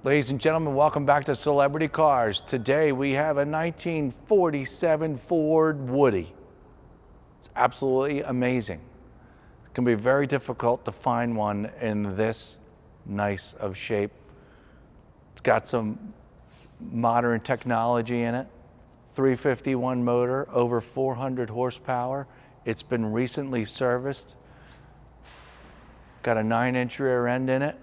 Ladies and gentlemen, welcome back to Celebrity Cars. Today we have a 1947 Ford Woody. It's absolutely amazing. It can be very difficult to find one in this nice of shape. It's got some modern technology in it. 351 motor, over 400 horsepower. It's been recently serviced. Got a 9-inch rear end in it.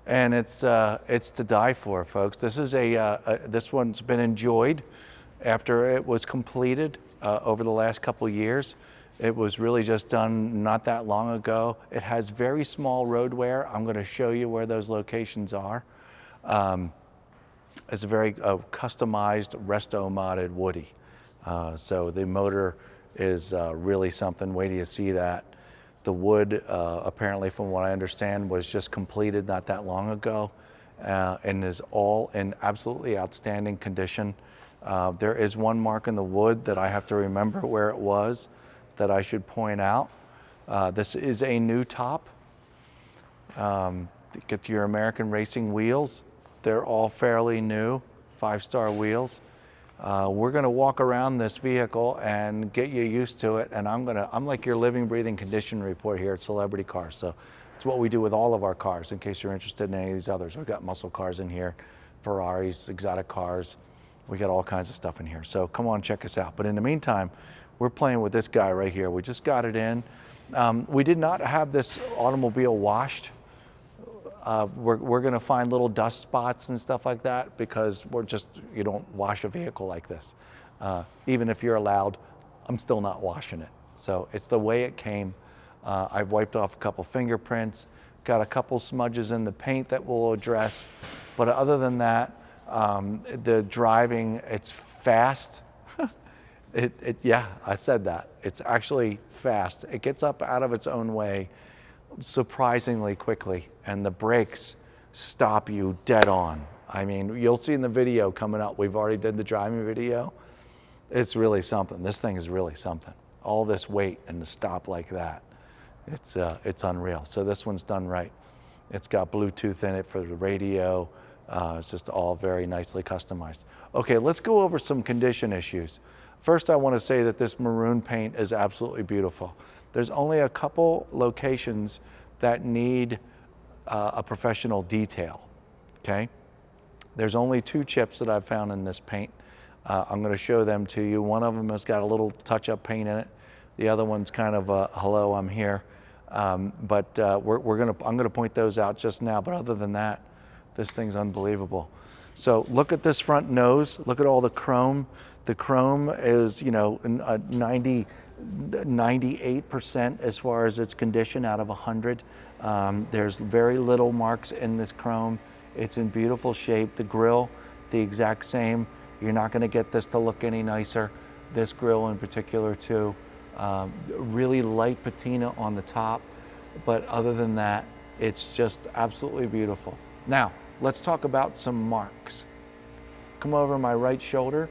And it's to die for, folks. This is this one's been enjoyed after it was completed over the last couple years. It was really just done not that long ago. It has very small road wear. I'm going to show you where those locations are. It's a very customized resto-modded Woody. So the motor is really something. Wait till you see that. The wood, apparently from what I understand, was just completed not that long ago and is all in absolutely outstanding condition. There is one mark in the wood that I have to remember where it was that I should point out. This is a new top. Get your American Racing wheels. They're all fairly new, 5-star wheels. We're gonna walk around this vehicle and get you used to it, and I'm like your living, breathing condition report here at Celebrity Cars. So it's what we do with all of our cars, in case you're interested in any of these others. We've got muscle cars in here, Ferraris, exotic cars. We got all kinds of stuff in here. So come on, check us out. But in the meantime, we're playing with this guy right here. We just got it in. We did not have this automobile washed. We're going to find little dust spots and stuff like that because you don't wash a vehicle like this. Even if you're allowed, I'm still not washing it. So it's the way it came. I've wiped off a couple fingerprints, got a couple smudges in the paint that we'll address. But other than that, the driving, it's fast. Yeah, I said that. It's actually fast. It gets up out of its own way surprisingly quickly, and the brakes stop you dead on. I mean, you'll see in the video coming up, we've already did the driving video. It's really something. This thing is really something. All this weight and to stop like that, it's unreal. So this one's done right. It's got Bluetooth in it for the radio. It's just all very nicely customized. Okay, let's go over some condition issues. First, I want to say that this maroon paint is absolutely beautiful. There's only a couple locations that need a professional detail, okay? There's only 2 chips that I've found in this paint. I'm gonna show them to you. One of them has got a little touch-up paint in it. The other one's kind of a, hello, I'm here. I'm gonna point those out just now, but other than that, this thing's unbelievable. So look at this front nose, look at all the chrome. The chrome is, 98% as far as its condition out of 100. There's very little marks in this chrome. It's in beautiful shape. The grille, the exact same. You're not going to get this to look any nicer. This grille in particular too. Really light patina on the top, but other than that, it's just absolutely beautiful. Now, let's talk about some marks. Come over my right shoulder.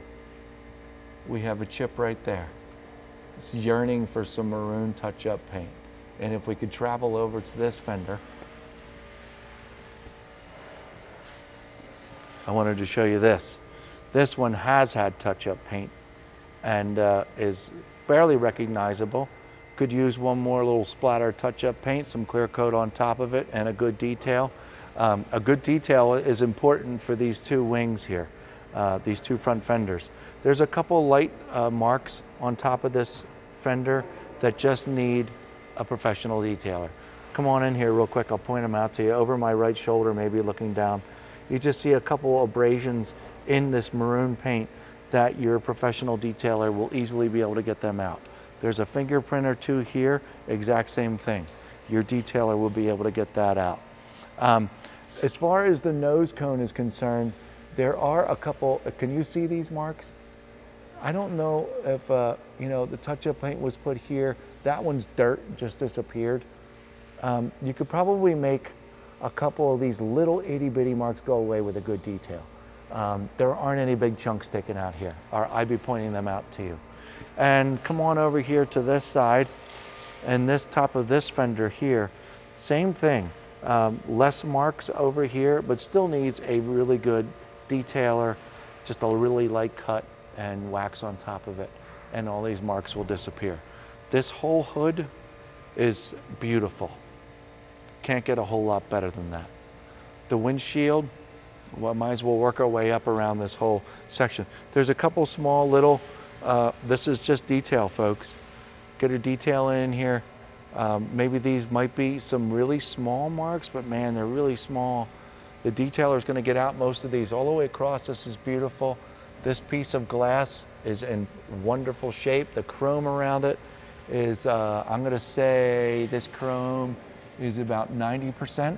We have a chip right there. It's yearning for some maroon touch-up paint. And if we could travel over to this fender, I wanted to show you this. This one has had touch-up paint and is barely recognizable. Could use one more little splatter touch-up paint, some clear coat on top of it, and a good detail. A good detail is important for these 2 wings here, these 2 front fenders. There's a couple light marks on top of this fender that just need a professional detailer. Come on in here real quick, I'll point them out to you. Over my right shoulder, maybe looking down, you just see a couple abrasions in this maroon paint that your professional detailer will easily be able to get them out. There's a fingerprint or 2 here, exact same thing. Your detailer will be able to get that out. As far as the nose cone is concerned, there are a couple, can you see these marks? I don't know if, the touch-up paint was put here. That one's dirt, just disappeared. You could probably make a couple of these little itty-bitty marks go away with a good detail. There aren't any big chunks taken out here, or I'd be pointing them out to you. And come on over here to this side, and this top of this fender here, same thing. Less marks over here, but still needs a really good detailer, just a really light cut and wax on top of it, and all these marks will disappear. This whole hood is beautiful. Can't get a whole lot better than that. The windshield, well, might as well work our way up around this whole section. There's a couple small little, this is just detail, folks. Get a detail in here. Maybe these might be some really small marks, but man, they're really small. The detailer is going to get out most of these all the way across. This is beautiful. This piece of glass is in wonderful shape. The chrome around it is, I'm going to say this chrome is about 90%.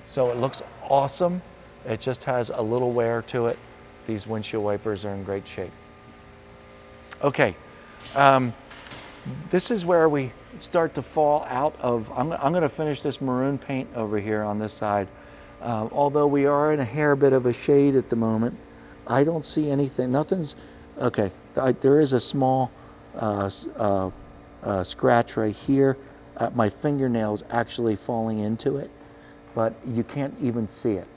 So it looks awesome. It just has a little wear to it. These windshield wipers are in great shape. Okay, this is where we start to fall out of, I'm going to finish this maroon paint over here on this side. Although we are in a hair bit of a shade at the moment, I don't see anything, nothing's, okay, there is a small scratch right here. My fingernail's actually falling into it, but you can't even see it.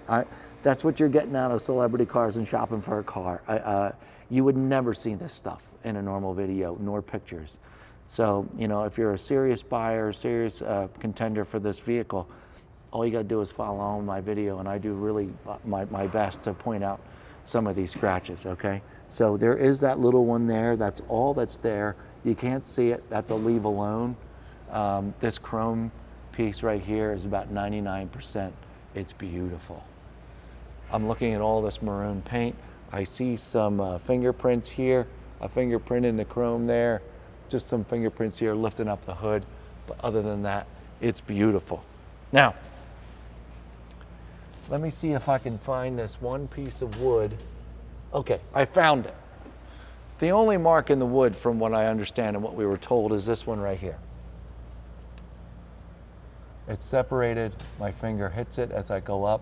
That's what you're getting out of celebrity cars and shopping for a car. You would never see this stuff in a normal video, nor pictures. So, you know, if you're a serious buyer, serious contender for this vehicle, all you gotta do is follow on my video, and I do really my best to point out some of these scratches, okay? So there is that little one there, that's all that's there. You can't see it, that's a leave alone. This chrome piece right here is about 99%. It's beautiful. I'm looking at all this maroon paint. I see some fingerprints here, a fingerprint in the chrome there, just some fingerprints here lifting up the hood. But other than that, it's beautiful. Now, let me see if I can find this one piece of wood. Okay, I found it. The only mark in the wood, from what I understand and what we were told, is this one right here. It's separated, my finger hits it as I go up.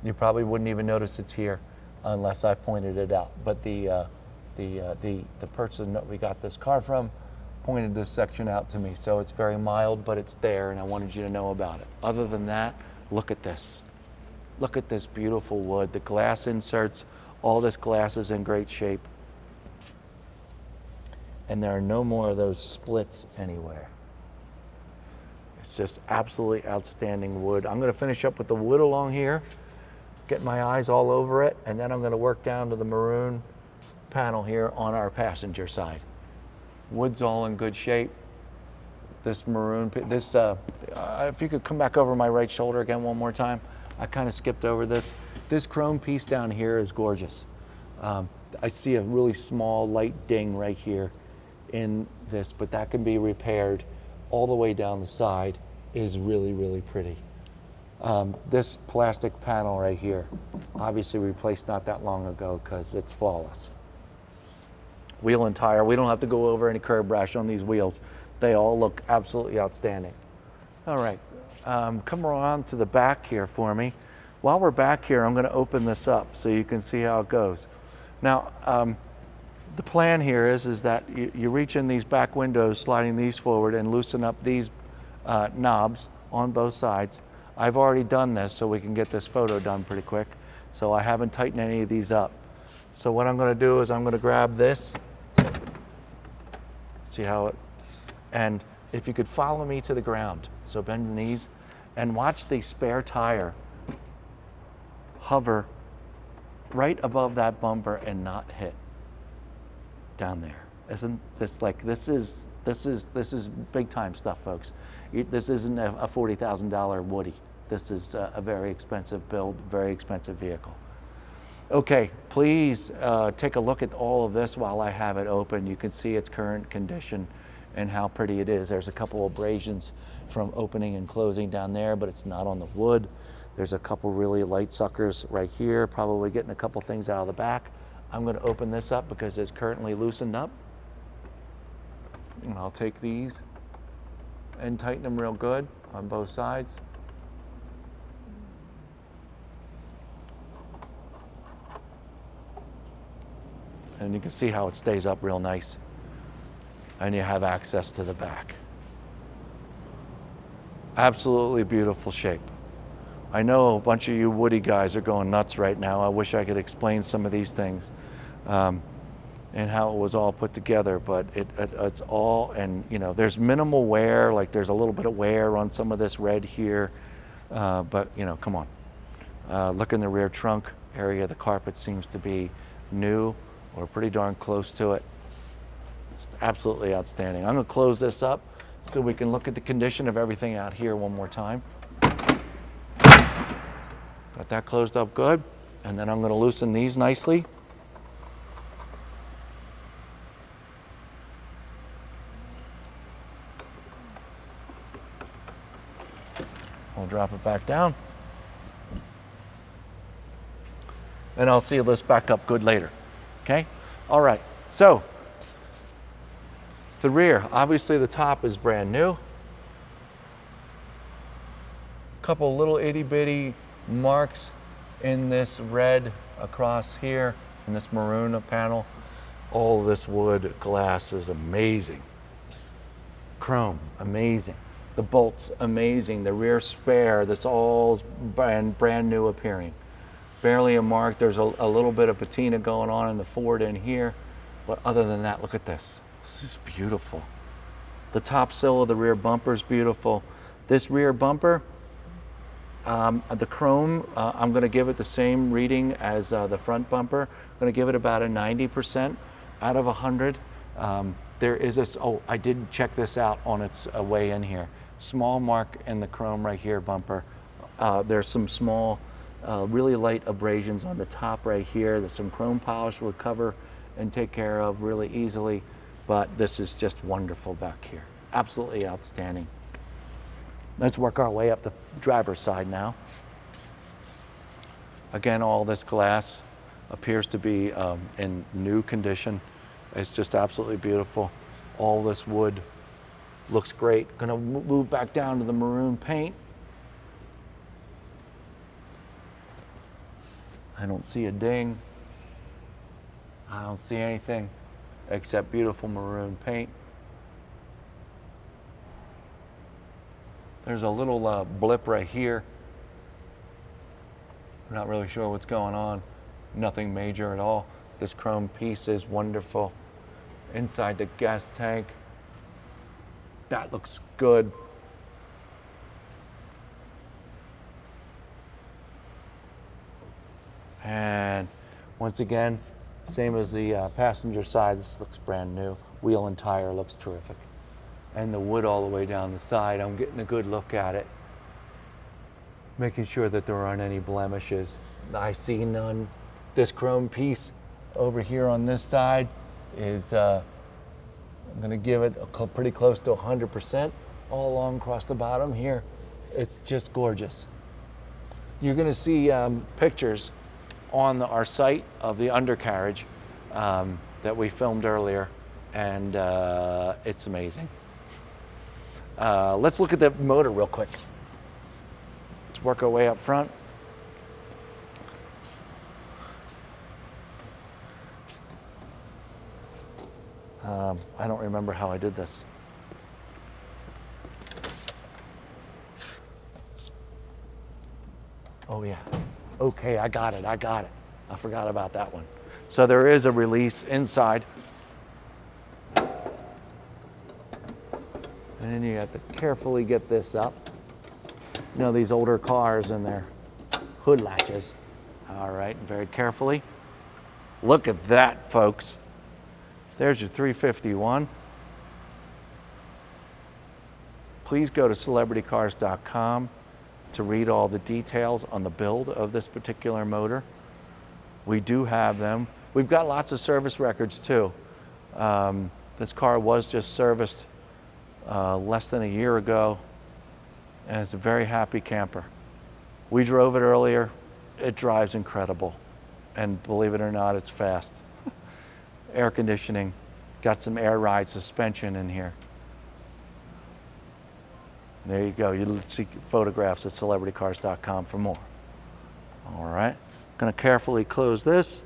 You probably wouldn't even notice it's here unless I pointed it out. But the person that we got this car from pointed this section out to me. So it's very mild, but it's there, and I wanted you to know about it. Other than that, look at this. Look at this beautiful wood. The glass inserts, all this glass is in great shape. And there are no more of those splits anywhere. It's just absolutely outstanding wood. I'm gonna finish up with the wood along here, get my eyes all over it, and then I'm gonna work down to the maroon panel here on our passenger side. Wood's all in good shape. This maroon, if you could come back over my right shoulder again one more time. I kind of skipped over this. This chrome piece down here is gorgeous. I see a really small light ding right here in this, but that can be repaired. All the way down the side is really, really pretty. This plastic panel right here, obviously replaced not that long ago because it's flawless. Wheel and tire, we don't have to go over any curb rash on these wheels. They all look absolutely outstanding. All right, come around to the back here for me. While we're back here, I'm gonna open this up so you can see how it goes. Now, the plan here is that you reach in these back windows, sliding these forward and loosen up these knobs on both sides. I've already done this so we can get this photo done pretty quick. So I haven't tightened any of these up. So what I'm gonna do is I'm gonna grab this, see how it, and if you could follow me to the ground. So bend the knees and watch the spare tire hover right above that bumper and not hit down there. Isn't this like, this is big time stuff, folks. This isn't a $40,000 Woody. This is a very expensive build, very expensive vehicle. Okay, please take a look at all of this while I have it open. You can see its current condition and how pretty it is. There's a couple abrasions from opening and closing down there, but it's not on the wood. There's a couple really light suckers right here, probably getting a couple things out of the back. I'm gonna open this up because it's currently loosened up. And I'll take these and tighten them real good on both sides. And you can see how it stays up real nice. And you have access to the back. Absolutely beautiful shape. I know a bunch of you Woody guys are going nuts right now. I wish I could explain some of these things and how it was all put together, but it's all, and you know, there's minimal wear, like there's a little bit of wear on some of this red here, but you know, come on. Look in the rear trunk area, the carpet seems to be new or pretty darn close to it. It's absolutely outstanding. I'm gonna close this up so we can look at the condition of everything out here one more time. Got that closed up good. And then I'm going to loosen these nicely. I'll drop it back down. And I'll seal this back up good later. Okay? All right. So, the rear, obviously the top is brand new. Couple little itty bitty marks in this red across here, in this maroon panel. All this wood glass is amazing. Chrome, amazing. The bolts, amazing. The rear spare, this all is brand new appearing. Barely a mark. There's a little bit of patina going on in the Ford in here. But other than that, look at this. This is beautiful. The top sill of the rear bumper is beautiful. This rear bumper, the chrome, I'm going to give it the same reading as the front bumper. I'm going to give it about a 90% out of 100. There is a, oh, I did check this out on its way in here. Small mark in the chrome right here bumper. There's some small, really light abrasions on the top right here that some chrome polish would cover and take care of really easily. But this is just wonderful back here. Absolutely outstanding. Let's work our way up the driver's side now. Again, all this glass appears to be in new condition. It's just absolutely beautiful. All this wood looks great. Gonna move back down to the maroon paint. I don't see a ding. I don't see anything except beautiful maroon paint. There's a little blip right here. I'm not really sure what's going on. Nothing major at all. This chrome piece is wonderful. Inside the gas tank, that looks good. And once again, same as the passenger side, this looks brand new. Wheel and tire looks terrific. And the wood all the way down the side, I'm getting a good look at it. Making sure that there aren't any blemishes. I see none. This chrome piece over here on this side is, I'm gonna give it pretty close to 100% all along across the bottom here. It's just gorgeous. You're gonna see pictures on our site of the undercarriage that we filmed earlier, and it's amazing. Let's look at the motor real quick. Let's work our way up front. I don't remember how I did this. Oh yeah. Okay, I got it. I forgot about that one. So there is a release inside. And then you have to carefully get this up. You know, these older cars and their hood latches. All right, very carefully. Look at that, folks. There's your 351. Please go to celebritycars.com to read all the details on the build of this particular motor. We do have them. We've got lots of service records too. This car was just serviced less than a year ago, and it's a very happy camper. We drove it earlier. It drives incredible, and believe it or not, it's fast. Air conditioning, got some air ride suspension in here. There you go. You see photographs at celebritycars.com for more. All right, gonna carefully close this.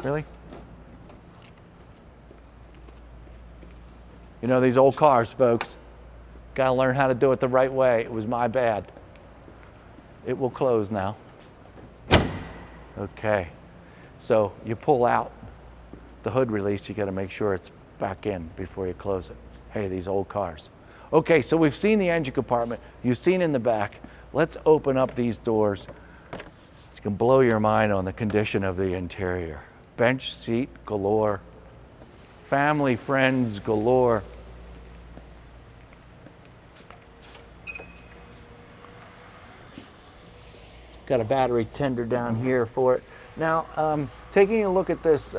Really? You know, these old cars, folks, gotta learn how to do it the right way. It was my bad. It will close now. Okay, so you pull out the hood release, you gotta make sure it's back in before you close it. Hey, these old cars. Okay, so we've seen the engine compartment, you've seen in the back. Let's open up these doors. It's gonna blow your mind on the condition of the interior. Bench seat galore, family, friends galore. Got a battery tender down here for it. Now, taking a look at this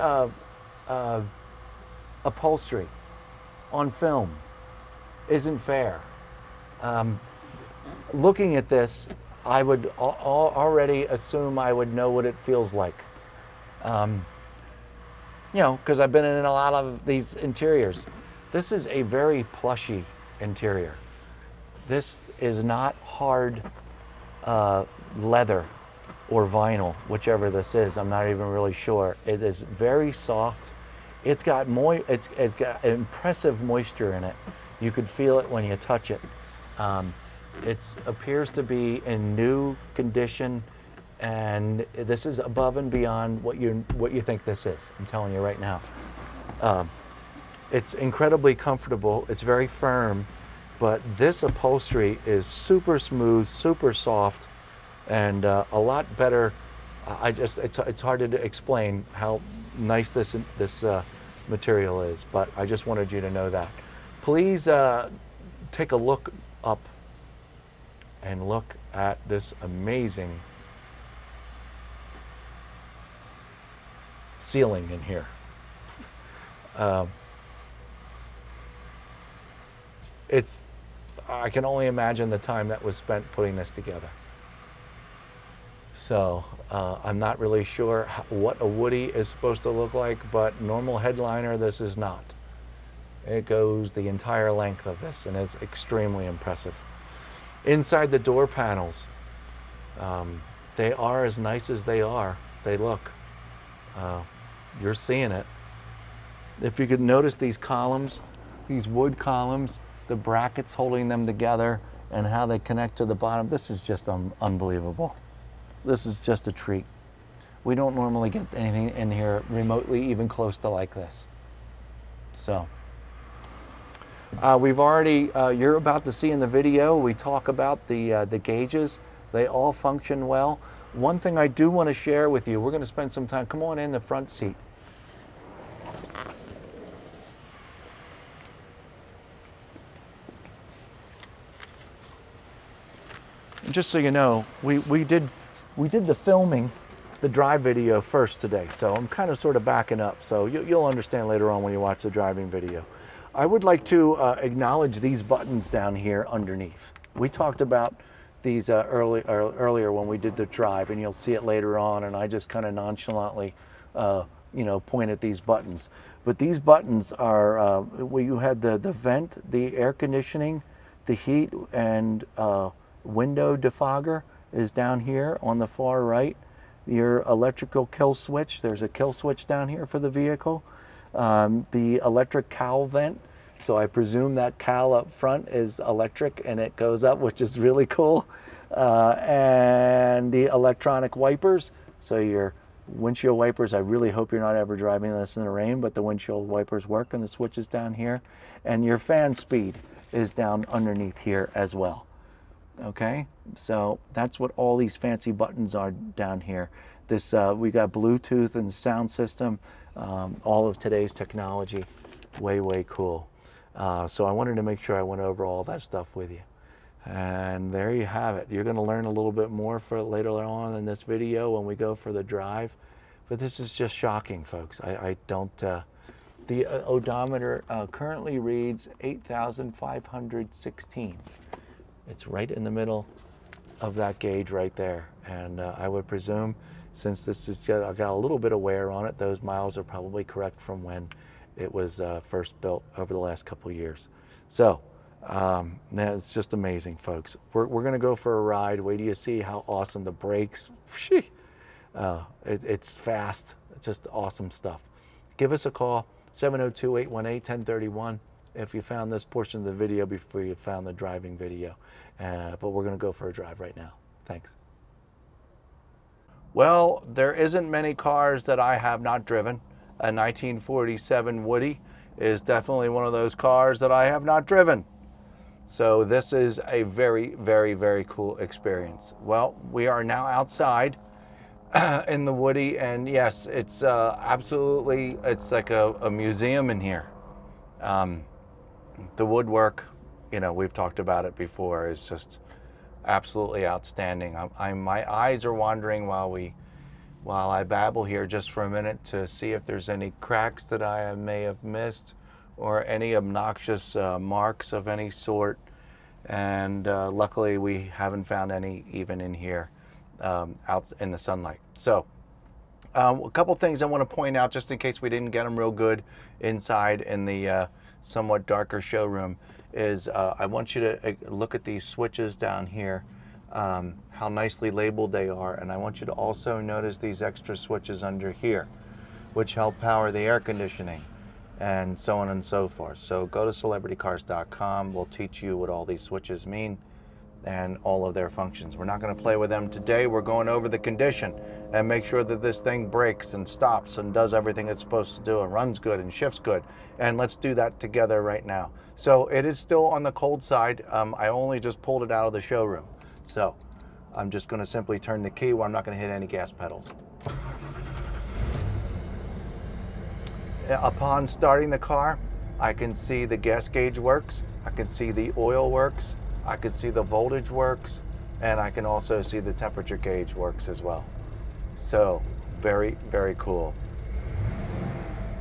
upholstery on film isn't fair. Looking at this, I would already assume I would know what it feels like. You know, because I've been in a lot of these interiors. This is a very plushy interior. This is not hard leather or vinyl, whichever this is. I'm not even really sure. It is very soft. It's got it's got impressive moisture in it. You could feel it when you touch it. It appears to be in new condition, and this is above and beyond what you think this is. I'm telling you right now. It's incredibly comfortable. It's very firm, but this upholstery is super smooth, super soft, and a lot better. It's hard to explain how nice this material is, but I just wanted you to know that. Please take a look up and look at this amazing ceiling in here. I can only imagine the time that was spent putting this together. So I'm not really sure what a Woody is supposed to look like, but normal headliner, this is not. It goes the entire length of this, and it's extremely impressive. Inside the door panels, they are as nice as they look. You're seeing it. If you could notice these columns, these wood columns, the brackets holding them together, and how they connect to the bottom, this is just unbelievable. This is just a treat. We don't normally get anything in here remotely even close to like this. So, we've already, you're about to see in the video, we talk about the gauges. They all function well. One thing I do want to share with you, we're going to spend some time, come on in the front seat. And just so you know, we did the filming, the drive video first today, so I'm kind of sort of backing up, so you'll understand later on when you watch the driving video. I would like to acknowledge these buttons down here underneath. We talked about these earlier when we did the drive, and you'll see it later on, and I just kind of nonchalantly point at these buttons. But these buttons are where you had the vent, the air conditioning, the heat, and window defogger is down here on the far right. Your electrical kill switch, there's a kill switch down here for the vehicle. The electric cowl vent, so I presume that cowl up front is electric and it goes up, which is really cool. And the electronic wipers, so your windshield wipers, I really hope you're not ever driving this in the rain, but the windshield wipers work, and the switch is down here. And your fan speed is down underneath here as well. Okay, so that's what all these fancy buttons are down here. This we got Bluetooth and sound system, all of today's technology, way cool. So I wanted to make sure I went over all that stuff with you. And there you have it. You're going to learn a little bit more for later on in this video when we go for the drive. But this is just shocking, folks. I don't. The odometer currently reads 8,516. It's right in the middle of that gauge right there. And I would presume, since this is got a little bit of wear on it, those miles are probably correct from when it was first built over the last couple of years. So it's just amazing, folks. We're going to go for a ride. Wait till you see how awesome the brakes. It's fast. just awesome stuff. Give us a call, 702-818-1031, if you found this portion of the video before you found the driving video. But we're going to go for a drive right now. Thanks. Well, there isn't many cars that I have not driven. A 1947 Woody is definitely one of those cars that I have not driven. So this is a very, very, very cool experience. Well, we are now outside in the Woody, and yes, it's absolutely, it's like a museum in here. The woodwork, you know, we've talked about it before, is just absolutely outstanding. My eyes are wandering while I babble here just for a minute to see if there's any cracks that I may have missed or any obnoxious marks of any sort. And luckily we haven't found any even in here out in the sunlight. So a couple things I want to point out just in case we didn't get them real good inside in the somewhat darker showroom is I want you to look at these switches down here, how nicely labeled they are, and I want you to also notice these extra switches under here which help power the air conditioning and so on and so forth. So go to celebritycars.com. We'll teach you what all these switches mean and all of their functions. We're not going to play with them today. We're going over the condition and make sure that this thing brakes and stops and does everything it's supposed to do and runs good and shifts good. And let's do that together right now. So it is still on the cold side. I only just pulled it out of the showroom. So I'm just going to simply turn the key where I'm not going to hit any gas pedals. Upon starting the car, I can see the gas gauge works, I can see the oil works, I can see the voltage works, and I can also see the temperature gauge works as well. So very, very cool.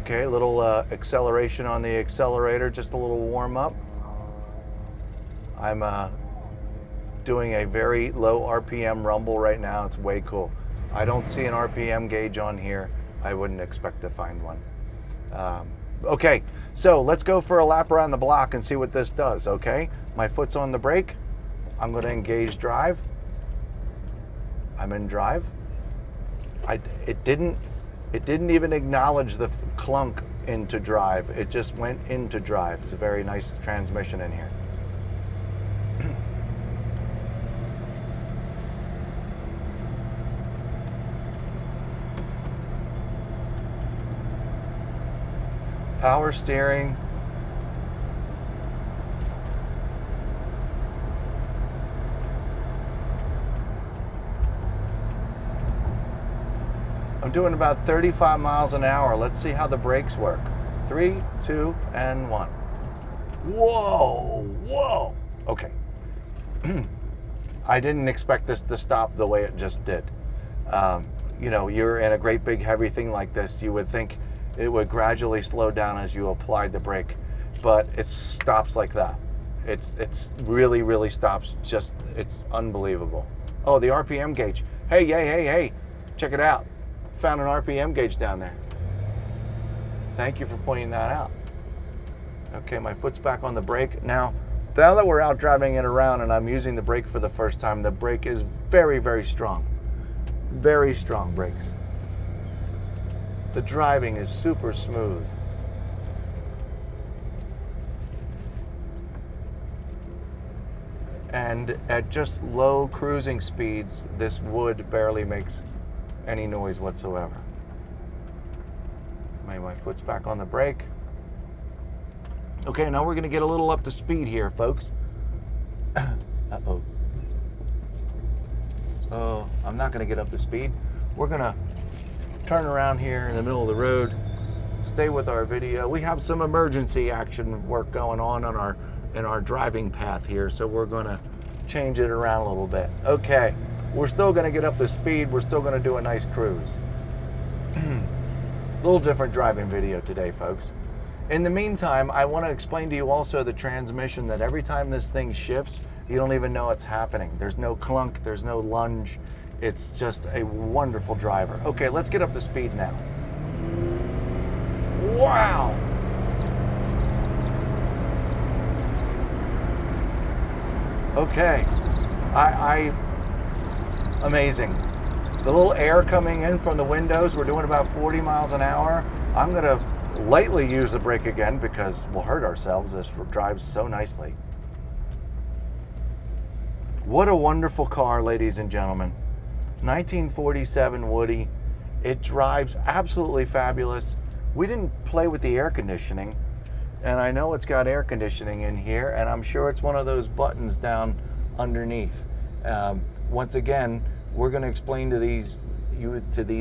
Okay, a little acceleration on the accelerator, just a little warm up. I'm doing a very low RPM rumble right now. It's way cool. I don't see an RPM gauge on here. I wouldn't expect to find one. Okay, so let's go for a lap around the block and see what this does, okay? My foot's on the brake. I'm going to engage drive. I'm in drive. It didn't even acknowledge the clunk into drive. It just went into drive. It's a very nice transmission in here. Power steering. I'm doing about 35 miles an hour. Let's see how the brakes work. 3, 2, and 1. Whoa, whoa. Okay. I didn't expect this to stop the way it just did. You know, you're in a great big heavy thing like this, you would think it would gradually slow down as you applied the brake, but it stops like that. It's really, really stops. Just, it's unbelievable. Oh, the RPM gauge. Hey, check it out. Found an RPM gauge down there. Thank you for pointing that out. Okay, my foot's back on the brake. Now that we're out driving it around and I'm using the brake for the first time, the brake is very, very strong. Very strong brakes. The driving is super smooth. And at just low cruising speeds, this wood barely makes any noise whatsoever. My foot's back on the brake. Okay, now we're gonna get a little up to speed here, folks. Uh-oh. Oh, I'm not gonna get up to speed. We're gonna turn around here in the middle of the road, stay with our video. We have some emergency action work going on in our driving path here, so we're gonna change it around a little bit. Okay, we're still gonna get up to speed. We're still gonna do a nice cruise. A little different driving video today, folks. In the meantime, I want to explain to you also the transmission, that every time this thing shifts, you don't even know it's happening. There's no clunk, there's no lunge. It's just a wonderful driver. Okay, let's get up to speed now. Wow! Okay, amazing. The little air coming in from the windows, we're doing about 40 miles an hour. I'm gonna lightly use the brake again because we'll hurt ourselves. This drives so nicely. What a wonderful car, ladies and gentlemen. 1947 Woody. It drives absolutely fabulous. We didn't play with the air conditioning, and I know it's got air conditioning in here, and I'm sure it's one of those buttons down underneath. Once again, we're going to explain to these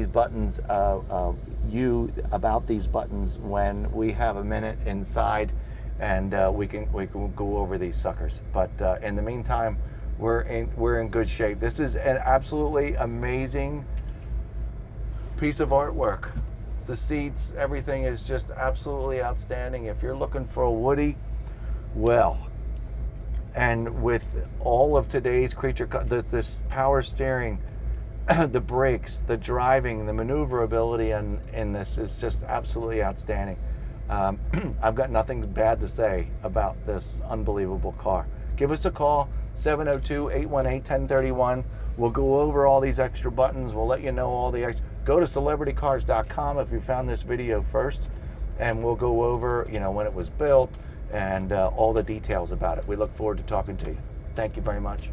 buttons about these buttons when we have a minute inside, and we can go over these suckers. But in the meantime, we're in good shape. This is an absolutely amazing piece of artwork. The seats, everything is just absolutely outstanding. If you're looking for a Woody, well, and with all of today's this power steering, the brakes, the driving, the maneuverability in this is just absolutely outstanding. I've got nothing bad to say about this unbelievable car. Give us a call, 702-818-1031. We'll go over all these extra buttons. We'll let you know all the extra. Go to celebritycars.com if you found this video first, and we'll go over, when it was built and all the details about it. We look forward to talking to you. Thank you very much.